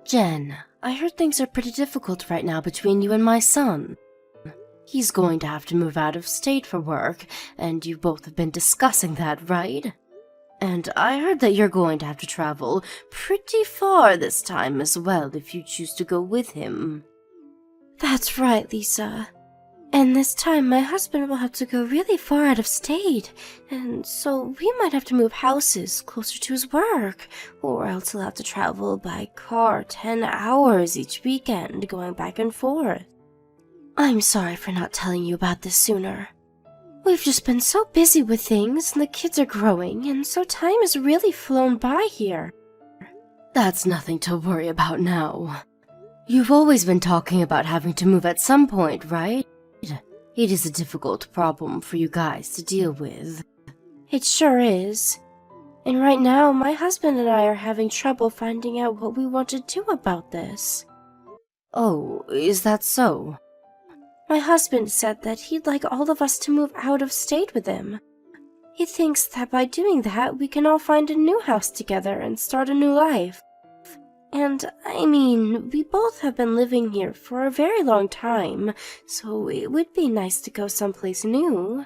Jen, I heard things are pretty difficult right now between you and my son. He's going to have to move out of state for work, and you both have been discussing that, right? And I heard that you're going to have to travel pretty far this time as well if you choose to go with him. That's right, Lisa. And this time my husband will have to go really far out of state, and so we might have to move houses closer to his work, or else he'll have to travel by car 10 hours each weekend going back and forth. I'm sorry for not telling you about this sooner. We've just been so busy with things, and the kids are growing, and so time has really flown by here. That's nothing to worry about now. You've always been talking about having to move at some point, right? It is a difficult problem for you guys to deal with. It sure is. And right now, my husband and I are having trouble finding out what we want to do about this. Oh, is that so? My husband said that he'd like all of us to move out of state with him. He thinks that by doing that, we can all find a new house together and start a new life. And, I mean, we both have been living here for a very long time, so it would be nice to go someplace new.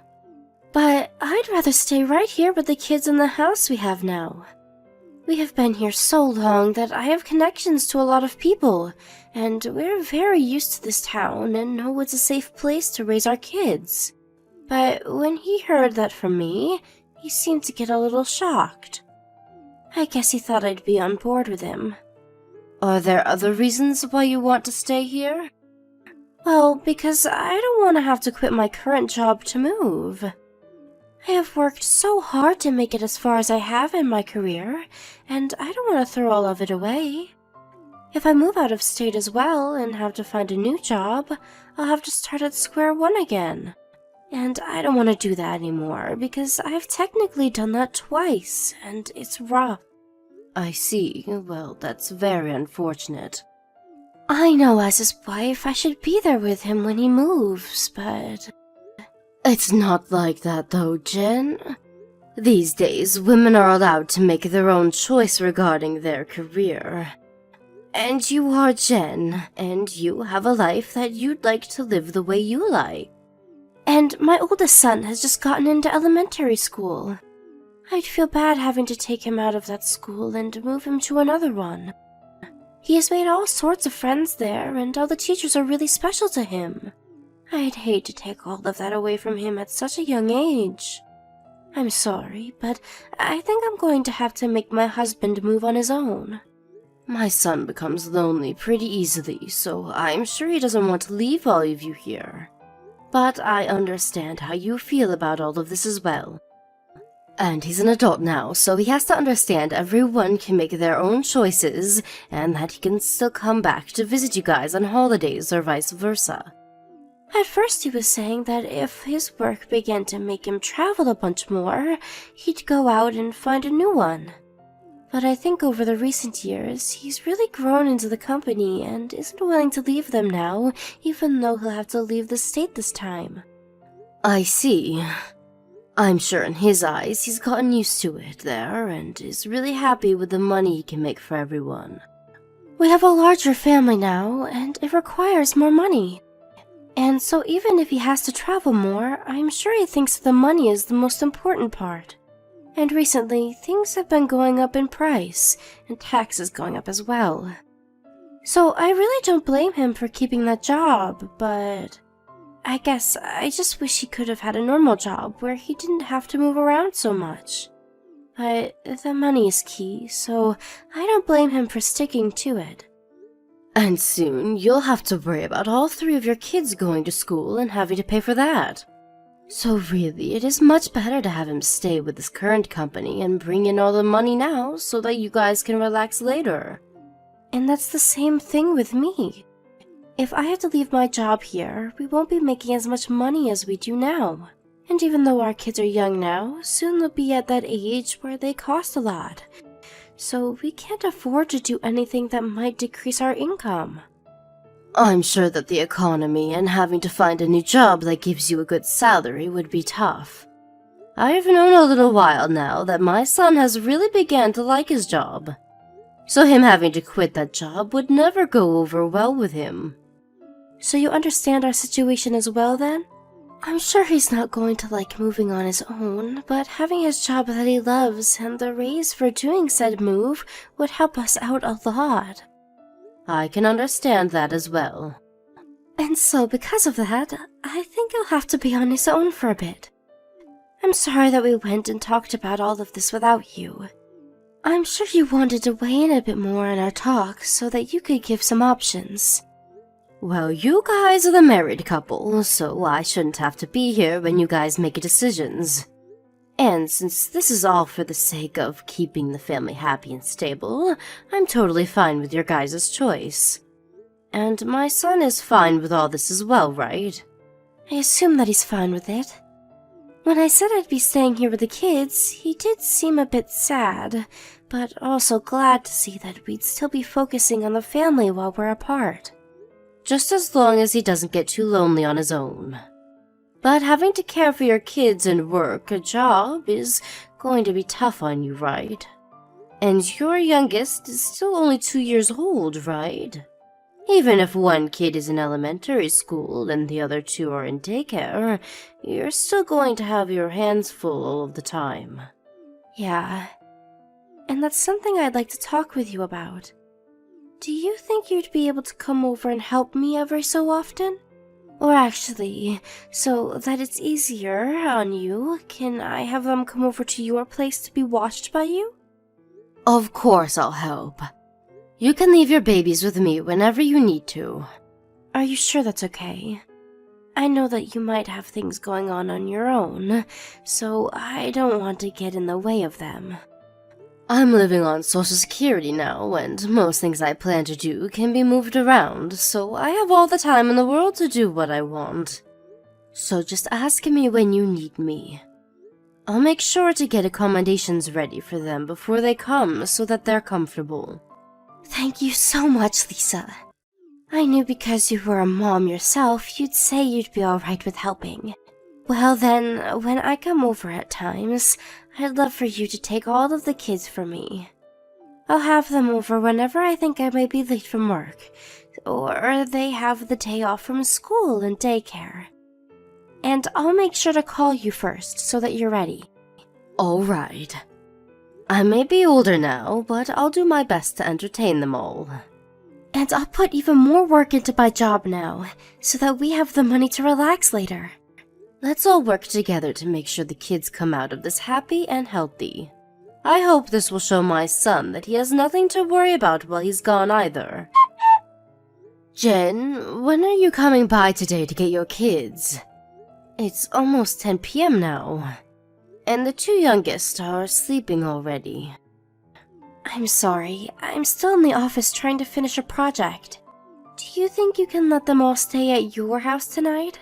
But I'd rather stay right here with the kids in the house we have now. We have been here so long that I have connections to a lot of people, and we're very used to this town and know it's a safe place to raise our kids. But when he heard that from me, he seemed to get a little shocked. I guess he thought I'd be on board with him. Are there other reasons why you want to stay here? Well, because I don't want to have to quit my current job to move. I have worked so hard to make it as far as I have in my career, and I don't want to throw all of it away. If I move out of state as well and have to find a new job, I'll have to start at square one again. And I don't want to do that anymore, because I've technically done that twice, and it's rough. I see. Well, that's very unfortunate. I know as his wife I should be there with him when he moves, but... It's not like that though, Jen. These days, women are allowed to make their own choice regarding their career. And you are Jen, and you have a life that you'd like to live the way you like. And my oldest son has just gotten into elementary school. I'd feel bad having to take him out of that school and move him to another one. He has made all sorts of friends there, and all the teachers are really special to him. I'd hate to take all of that away from him at such a young age. I'm sorry, but I think I'm going to have to make my husband move on his own. My son becomes lonely pretty easily, so I'm sure he doesn't want to leave all of you here. But I understand how you feel about all of this as well. And he's an adult now, so he has to understand everyone can make their own choices, and that he can still come back to visit you guys on holidays or vice versa. At first he was saying that if his work began to make him travel a bunch more, he'd go out and find a new one. But I think over the recent years, he's really grown into the company and isn't willing to leave them now, even though he'll have to leave the state this time. I see. I'm sure in his eyes he's gotten used to it there and is really happy with the money he can make for everyone. We have a larger family now, and it requires more money. And so even if he has to travel more, I'm sure he thinks the money is the most important part. And recently, things have been going up in price, and taxes going up as well. So I really don't blame him for keeping that job, but I guess I just wish he could have had a normal job where he didn't have to move around so much. But the money is key, so I don't blame him for sticking to it. And soon you'll have to worry about all 3 of your kids going to school and having to pay for that. So really, it is much better to have him stay with his current company and bring in all the money now so that you guys can relax later. And that's the same thing with me. If I have to leave my job here, we won't be making as much money as we do now. And even though our kids are young now, soon they'll be at that age where they cost a lot. So we can't afford to do anything that might decrease our income. I'm sure that the economy and having to find a new job that gives you a good salary would be tough. I've known a little while now that my son has really begun to like his job. So him having to quit that job would never go over well with him. So you understand our situation as well, then? I'm sure he's not going to like moving on his own, but having his job that he loves and the raise for doing said move would help us out a lot. I can understand that as well. And so because of that, I think he'll have to be on his own for a bit. I'm sorry that we went and talked about all of this without you. I'm sure you wanted to weigh in a bit more in our talk so that you could give some options. Well, you guys are the married couple, so I shouldn't have to be here when you guys make decisions. And since this is all for the sake of keeping the family happy and stable, I'm totally fine with your guys' choice. And my son is fine with all this as well, right? I assume that he's fine with it. When I said I'd be staying here with the kids, he did seem a bit sad, but also glad to see that we'd still be focusing on the family while we're apart. Just as long as he doesn't get too lonely on his own. But having to care for your kids and work a job is going to be tough on you, right? And your youngest is still only 2 years old, right? Even if one kid is in elementary school and the other 2 are in daycare, you're still going to have your hands full all of the time. Yeah, and that's something I'd like to talk with you about. Do you think you'd be able to come over and help me every so often? Or actually, so that it's easier on you, can I have them come over to your place to be watched by you? Of course I'll help. You can leave your babies with me whenever you need to. Are you sure that's okay? I know that you might have things going on your own, so I don't want to get in the way of them. I'm living on Social Security now, and most things I plan to do can be moved around, so I have all the time in the world to do what I want. So just ask me when you need me. I'll make sure to get accommodations ready for them before they come so that they're comfortable. Thank you so much, Lisa. I knew because you were a mom yourself, you'd say you'd be alright with helping. Well then, when I come over at times, I'd love for you to take all of the kids for me. I'll have them over whenever I think I may be late from work, or they have the day off from school and daycare. And I'll make sure to call you first so that you're ready. All right. I may be older now, but I'll do my best to entertain them all. And I'll put even more work into my job now, so that we have the money to relax later. Let's all work together to make sure the kids come out of this happy and healthy. I hope this will show my son that he has nothing to worry about while he's gone either. Jen, when are you coming by today to get your kids? It's almost 10 p.m. now, and the 2 youngest are sleeping already. I'm sorry, I'm still in the office trying to finish a project. Do you think you can let them all stay at your house tonight?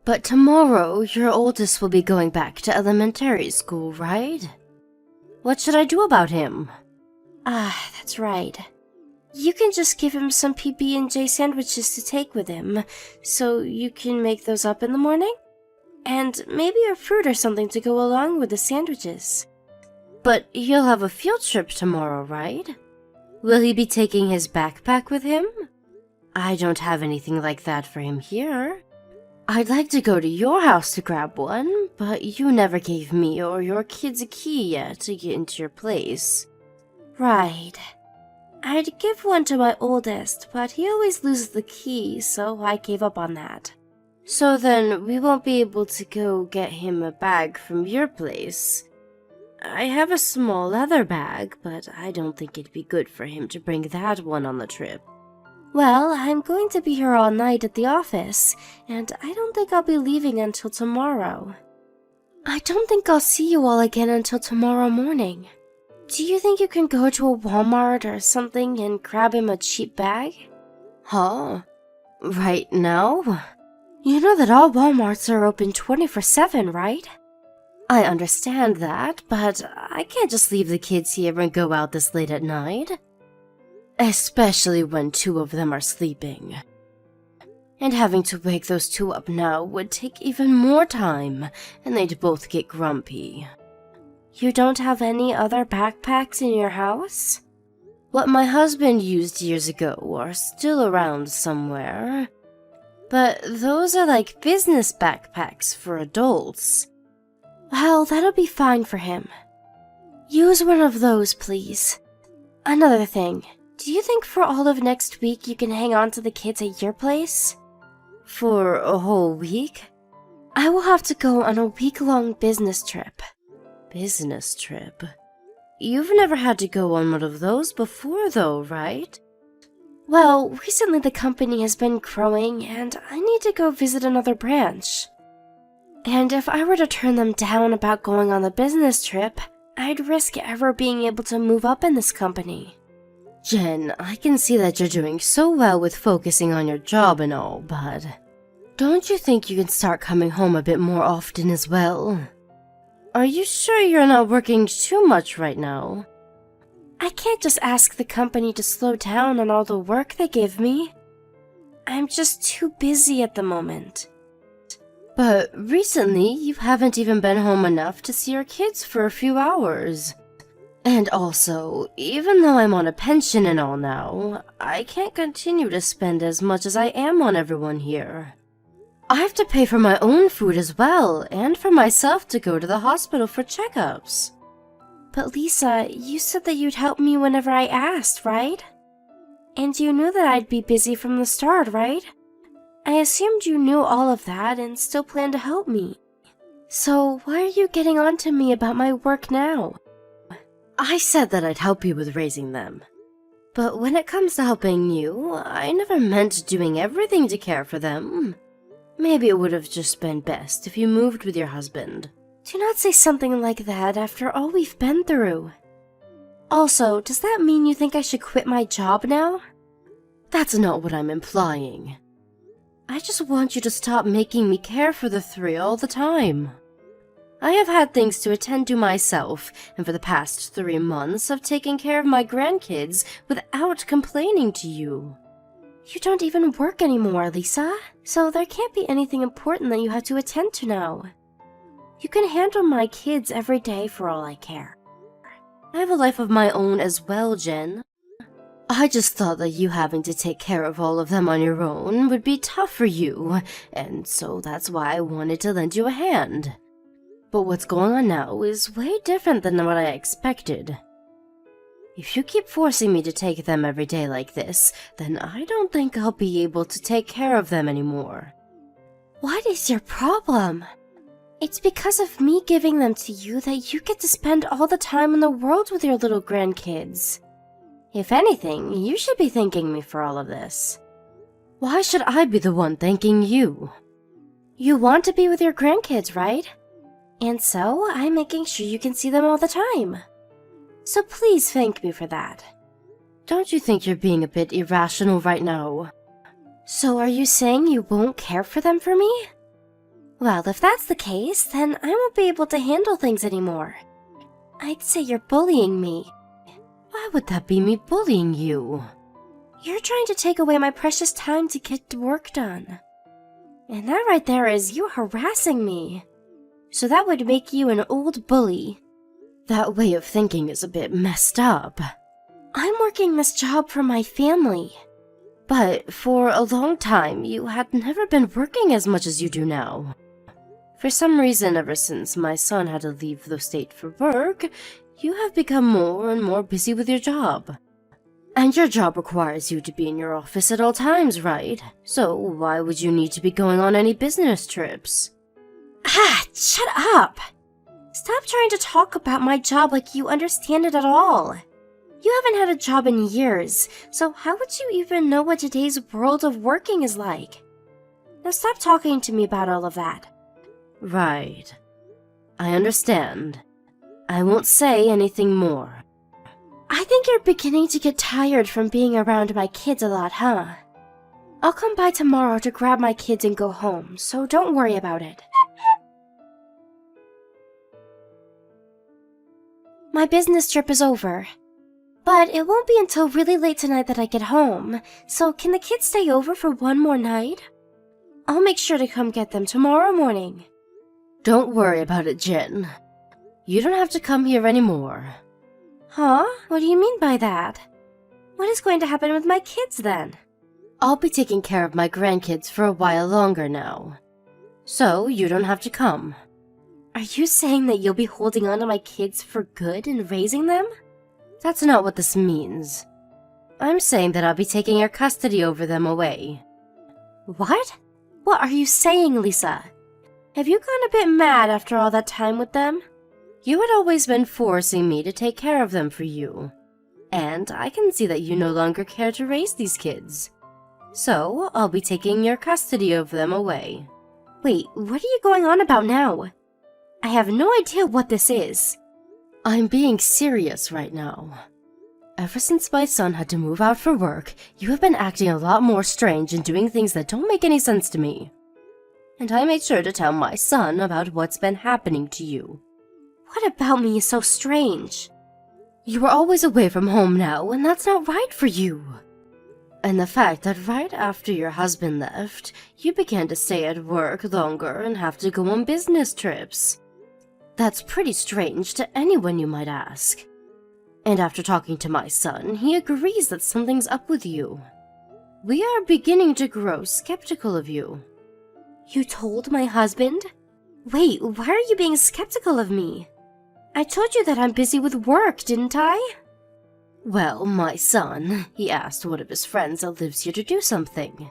But tomorrow, your oldest will be going back to elementary school, right? What should I do about him? Ah, that's right. You can just give him some PB&J sandwiches to take with him, so you can make those up in the morning? And maybe a fruit or something to go along with the sandwiches. But he'll have a field trip tomorrow, right? Will he be taking his backpack with him? I don't have anything like that for him here. I'd like to go to your house to grab one, but you never gave me or your kids a key yet to get into your place. Right. I'd give one to my oldest, but he always loses the key, so I gave up on that. So then we won't be able to go get him a bag from your place. I have a small leather bag, but I don't think it'd be good for him to bring that one on the trip. Well, I'm going to be here all night at the office, and I don't think I'll be leaving until tomorrow. I don't think I'll see you all again until tomorrow morning. Do you think you can go to a Walmart or something and grab him a cheap bag? Huh? Right now? You know that all Walmarts are open 24/7, right? I understand that, but I can't just leave the kids here and go out this late at night. Especially when 2 of them are sleeping. And having to wake those 2 up now would take even more time, and they'd both get grumpy. You don't have any other backpacks in your house? What my husband used years ago are still around somewhere. But those are like business backpacks for adults. Well, that'll be fine for him. Use one of those, please. Another thing, do you think for all of next week you can hang on to the kids at your place? For a whole week? I will have to go on a week-long business trip. Business trip? You've never had to go on one of those before though, right? Well, recently the company has been growing and I need to go visit another branch. And if I were to turn them down about going on the business trip, I'd risk ever being able to move up in this company. Jen, I can see that you're doing so well with focusing on your job and all, but don't you think you can start coming home a bit more often as well? Are you sure you're not working too much right now? I can't just ask the company to slow down on all the work they give me. I'm just too busy at the moment. But recently, you haven't even been home enough to see your kids for a few hours. And also, even though I'm on a pension and all now, I can't continue to spend as much as I am on everyone here. I have to pay for my own food as well, and for myself to go to the hospital for checkups. But Lisa, you said that you'd help me whenever I asked, right? And you knew that I'd be busy from the start, right? I assumed you knew all of that and still planned to help me. So why are you getting on to me about my work now? I said that I'd help you with raising them. But when it comes to helping you, I never meant doing everything to care for them. Maybe it would have just been best if you moved with your husband. Do not say something like that after all we've been through. Also, does that mean you think I should quit my job now? That's not what I'm implying. I just want you to stop making me care for the three all the time. I have had things to attend to myself, and for the past 3 months I've taken care of my grandkids without complaining to you. You don't even work anymore, Lisa, so there can't be anything important that you have to attend to now. You can handle my kids every day for all I care. I have a life of my own as well, Jen. I just thought that you having to take care of all of them on your own would be tough for you, and so that's why I wanted to lend you a hand. But what's going on now is way different than what I expected. If you keep forcing me to take them every day like this, then I don't think I'll be able to take care of them anymore. What is your problem? It's because of me giving them to you that you get to spend all the time in the world with your little grandkids. If anything, you should be thanking me for all of this. Why should I be the one thanking you? You want to be with your grandkids, right? And so, I'm making sure you can see them all the time. So please thank me for that. Don't you think you're being a bit irrational right now? So are you saying you won't care for them for me? Well, if that's the case, then I won't be able to handle things anymore. I'd say you're bullying me. Why would that be me bullying you? You're trying to take away my precious time to get work done. And that right there is you harassing me. So that would make you an old bully. That way of thinking is a bit messed up. I'm working this job for my family. But for a long time, you had never been working as much as you do now. For some reason, ever since my son had to leave the state for work, you have become more and more busy with your job. And your job requires you to be in your office at all times, right? So why would you need to be going on any business trips? Ah, shut up! Stop trying to talk about my job like you understand it at all. You haven't had a job in years, so how would you even know what today's world of working is like? Now stop talking to me about all of that. Right. I understand. I won't say anything more. I think you're beginning to get tired from being around my kids a lot, huh? I'll come by tomorrow to grab my kids and go home, so don't worry about it. My business trip is over. But it won't be until really late tonight that I get home, so can the kids stay over for one more night? I'll make sure to come get them tomorrow morning. Don't worry about it, Jen. You don't have to come here anymore. Huh? What do you mean by that? What is going to happen with my kids then? I'll be taking care of my grandkids for a while longer now. So you don't have to come. Are you saying that you'll be holding on to my kids for good and raising them? That's not what this means. I'm saying that I'll be taking your custody over them away. What? What are you saying, Lisa? Have you gone a bit mad after all that time with them? You had always been forcing me to take care of them for you. And I can see that you no longer care to raise these kids. So I'll be taking your custody of them away. Wait, what are you going on about now? I have no idea what this is. I'm being serious right now. Ever since my son had to move out for work, you have been acting a lot more strange and doing things that don't make any sense to me. And I made sure to tell my son about what's been happening to you. What about me is so strange? You were always away from home now, and that's not right for you. And the fact that right after your husband left, you began to stay at work longer and have to go on business trips. That's pretty strange to anyone, you might ask. And after talking to my son, he agrees that something's up with you. We are beginning to grow skeptical of you. You told my husband? Wait, why are you being skeptical of me? I told you that I'm busy with work, didn't I? Well, my son, he asked one of his friends that lives here to do something.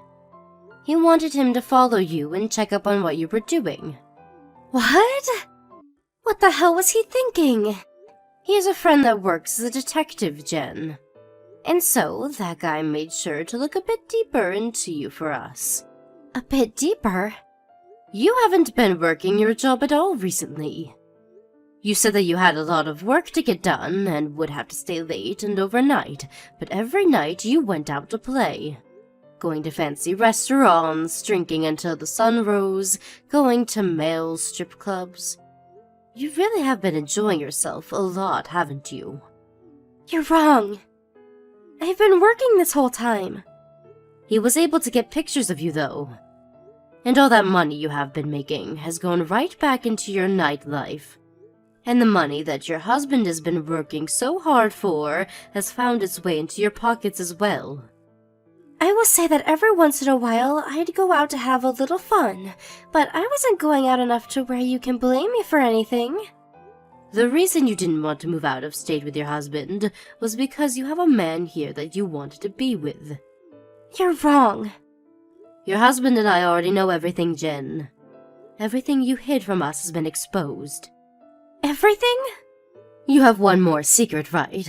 He wanted him to follow you and check up on what you were doing. What? What the hell was he thinking? He has a friend that works as a detective, Jen. And so, that guy made sure to look a bit deeper into you for us. A bit deeper? You haven't been working your job at all recently. You said that you had a lot of work to get done and would have to stay late and overnight, but every night you went out to play. Going to fancy restaurants, drinking until the sun rose, going to male strip clubs. You really have been enjoying yourself a lot, haven't you? You're wrong. I've been working this whole time. He was able to get pictures of you, though. And all that money you have been making has gone right back into your nightlife. And the money that your husband has been working so hard for has found its way into your pockets as well. I will say that every once in a while I'd go out to have a little fun, but I wasn't going out enough to where you can blame me for anything. The reason you didn't want to move out of state with your husband was because you have a man here that you wanted to be with. You're wrong. Your husband and I already know everything, Jen. Everything you hid from us has been exposed. Everything? You have one more secret, right?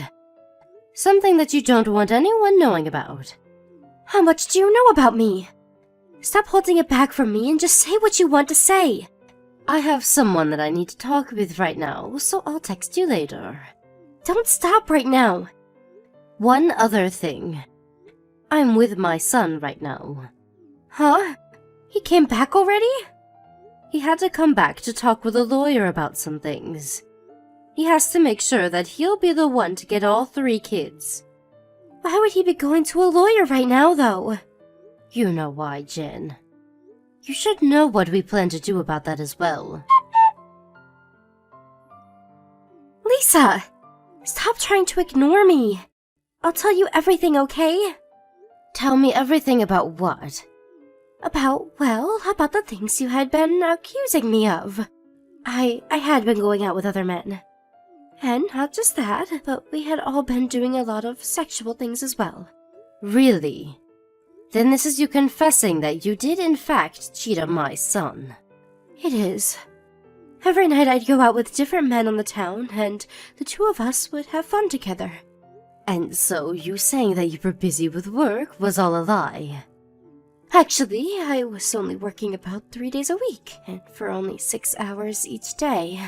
Something that you don't want anyone knowing about. How much do you know about me? Stop holding it back from me and just say what you want to say. I have someone that I need to talk with right now, so I'll text you later. Don't stop right now. One other thing. I'm with my son right now. Huh? He came back already? He had to come back to talk with a lawyer about some things. He has to make sure that he'll be the one to get all 3 kids. Why would he be going to a lawyer right now, though? You know why, Jen. You should know what we plan to do about that as well. Lisa! Stop trying to ignore me. I'll tell you everything, okay? Tell me everything about what? About the things you had been accusing me of. I had been going out with other men. And not just that, but we had all been doing a lot of sexual things as well. Really? Then this is you confessing that you did in fact cheat on my son. It is. Every night I'd go out with different men on the town, and the 2 of us would have fun together. And so you saying that you were busy with work was all a lie? Actually, I was only working about 3 days a week, and for only 6 hours each day.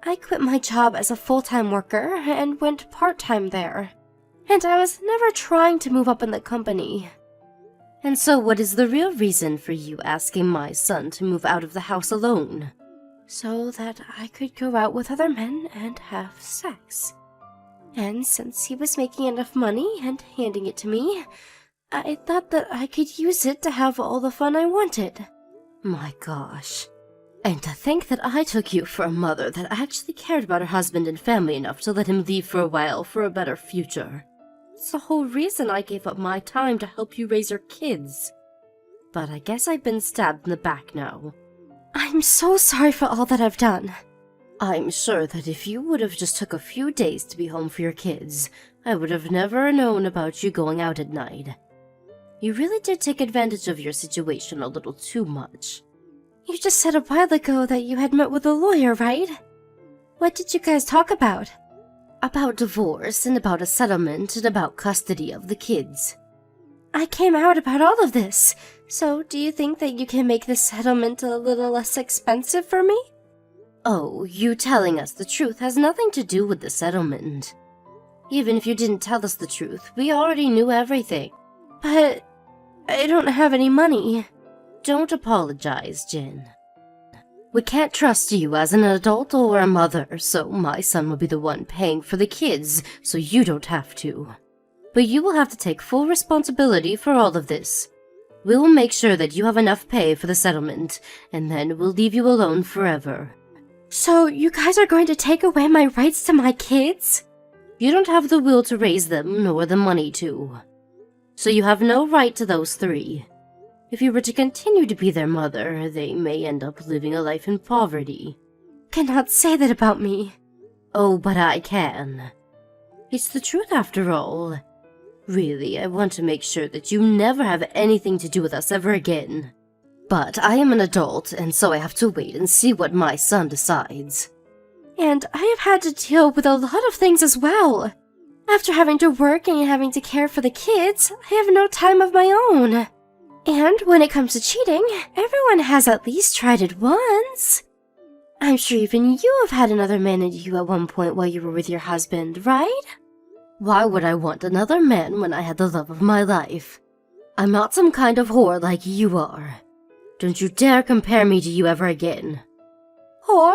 I quit my job as a full-time worker and went part-time there. And I was never trying to move up in the company. And so what is the real reason for you asking my son to move out of the house alone? So that I could go out with other men and have sex. And since he was making enough money and handing it to me, I thought that I could use it to have all the fun I wanted. My gosh. And to think that I took you for a mother that actually cared about her husband and family enough to let him leave for a while for a better future. It's the whole reason I gave up my time to help you raise your kids. But I guess I've been stabbed in the back now. I'm so sorry for all that I've done. I'm sure that if you would have just took a few days to be home for your kids, I would have never known about you going out at night. You really did take advantage of your situation a little too much. You just said a while ago that you had met with a lawyer, right? What did you guys talk about? About divorce, and about a settlement, and about custody of the kids. I came out about all of this, so do you think that you can make this settlement a little less expensive for me? Oh, you telling us the truth has nothing to do with the settlement. Even if you didn't tell us the truth, we already knew everything. But I don't have any money. Don't apologize, Jin. We can't trust you as an adult or a mother, so my son will be the one paying for the kids, so you don't have to. But you will have to take full responsibility for all of this. We will make sure that you have enough pay for the settlement, and then we'll leave you alone forever. So you guys are going to take away my rights to my kids? You don't have the will to raise them, nor the money to. So you have no right to those 3. If you were to continue to be their mother, they may end up living a life in poverty. Cannot say that about me. Oh, but I can. It's the truth after all. Really, I want to make sure that you never have anything to do with us ever again. But I am an adult, and so I have to wait and see what my son decides. And I have had to deal with a lot of things as well. After having to work and having to care for the kids, I have no time of my own. And when it comes to cheating, everyone has at least tried it once. I'm sure even you have had another man into you at one point while you were with your husband, right? Why would I want another man when I had the love of my life? I'm not some kind of whore like you are. Don't you dare compare me to you ever again. Whore?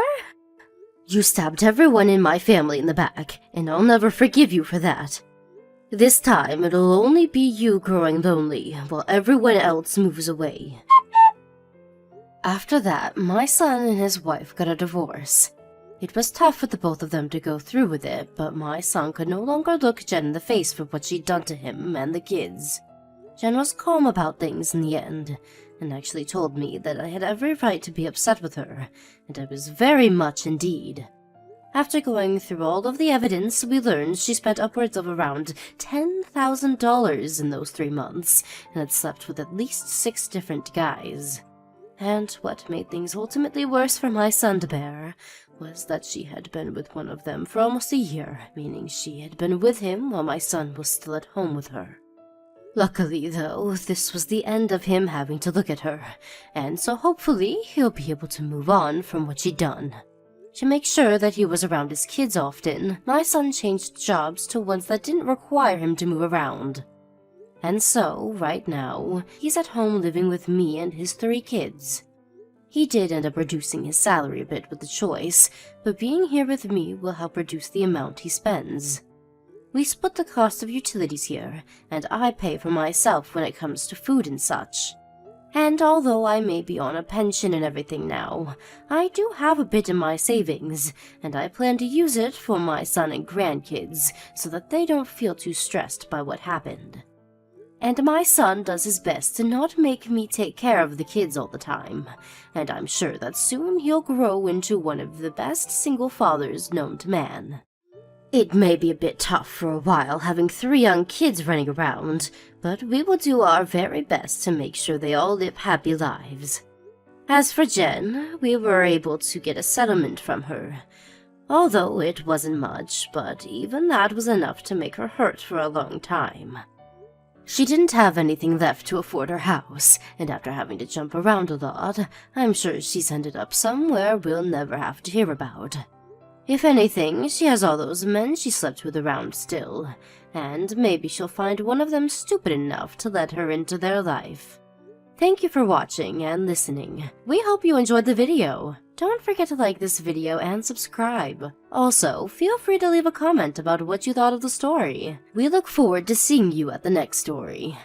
You stabbed everyone in my family in the back, and I'll never forgive you for that. This time, it'll only be you growing lonely, while everyone else moves away. After that, my son and his wife got a divorce. It was tough for the both of them to go through with it, but my son could no longer look Jen in the face for what she'd done to him and the kids. Jen was calm about things in the end, and actually told me that I had every right to be upset with her, and I was very much indeed. After going through all of the evidence, we learned she spent upwards of around $10,000 in those 3 months, and had slept with at least 6 different guys. And what made things ultimately worse for my son to bear was that she had been with one of them for almost a year, meaning she had been with him while my son was still at home with her. Luckily, though, this was the end of him having to look at her, and so hopefully he'll be able to move on from what she'd done. To make sure that he was around his kids often, my son changed jobs to ones that didn't require him to move around. And so, right now, he's at home living with me and his 3 kids. He did end up reducing his salary a bit with the choice, but being here with me will help reduce the amount he spends. We split the cost of utilities here, and I pay for myself when it comes to food and such. And although I may be on a pension and everything now, I do have a bit in my savings, and I plan to use it for my son and grandkids so that they don't feel too stressed by what happened. And my son does his best to not make me take care of the kids all the time, and I'm sure that soon he'll grow into one of the best single fathers known to man. It may be a bit tough for a while having 3 young kids running around, but we will do our very best to make sure they all live happy lives. As for Jen, we were able to get a settlement from her. Although it wasn't much, but even that was enough to make her hurt for a long time. She didn't have anything left to afford her house, and after having to jump around a lot, I'm sure she's ended up somewhere we'll never have to hear about. If anything, she has all those men she slept with around still, and maybe she'll find one of them stupid enough to let her into their life. Thank you for watching and listening. We hope you enjoyed the video. Don't forget to like this video and subscribe. Also, feel free to leave a comment about what you thought of the story. We look forward to seeing you at the next story.